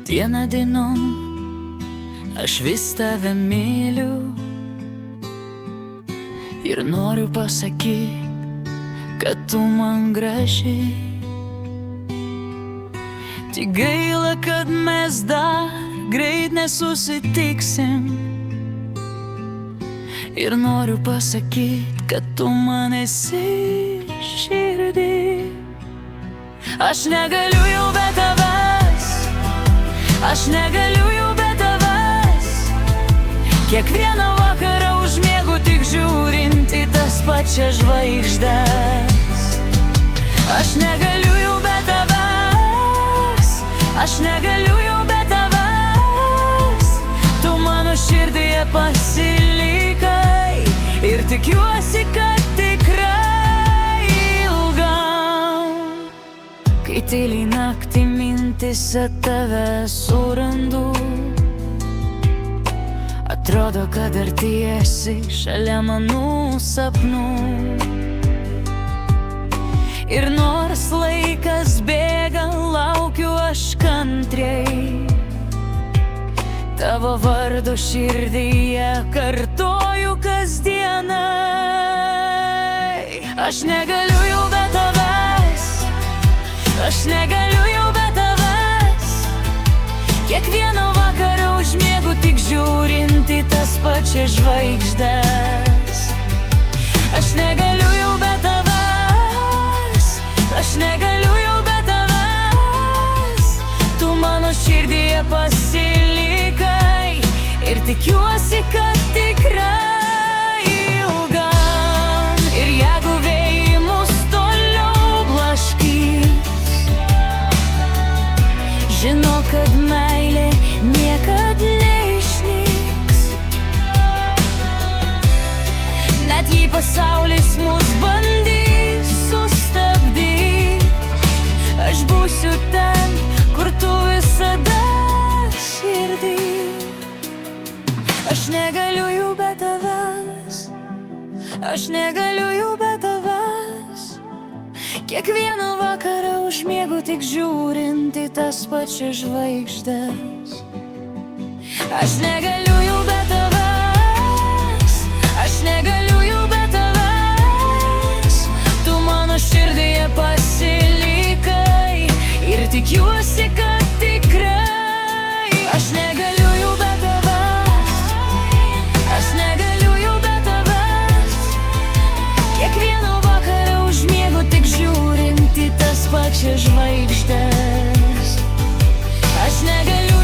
Diena dienon aš vis tave myliu ir noriu pasakyti, kad tu man graži. Tik gaila, kad mes dar greit nesusitiksim, ir noriu pasakyti, kad tu man esi širdį. Aš negaliu jau be tavęs, aš negaliu jau be tavęs. Kiekvieną vakarą užmiegu tik žiūrint į tas pačias žvaigždes. Aš negaliu jau be tavęs, aš negaliu jau be tavęs. Tu mano širdyje pasilikai ir tikiuosi, kad tikrai ilgam. Kai tyliai naktį mintise tave surandu, atrodo, kad artiesi šalia manų sapnų. Ir nors laikas bėga, laukiu aš kantriai, tavo vardo širdyje kartoju kasdienai. Aš negaliu jau be tavęs, aš negaliu jau be tavęs. Kiekvieną vakarą užmiegu tik žiūrint į tas pačias žvaigždes. Aš negaliu jau be tavęs, aš negaliu jau be tavęs. Tu mano širdyje pasilikai ir tikiuosi, kad tikrai ilgam. Ir jeigu vėjai mus toliau blaškys, žinau, kad meilė niekad neišnyks. Net jei pasaulis mus bandys sustabdyt, aš būsiu ten, kur tu visada širdį. Aš negaliu jau be tavęs, aš negaliu jau be tavęs. Kiekvieną vakarą užmiegu tik žiūrint į tas pačias žvaigždes. Aš negaliu jau be tavęs, aš negaliu jau be tavęs. Tu mano širdyje pasilikai ir tikiuosi, kad tikrai. Aš negaliu jau be tavęs, aš negaliu jau be tavęs. Kiekvieną vakarą užmiegu tik žiūrint į tas pačias žvaigždes. Aš negaliu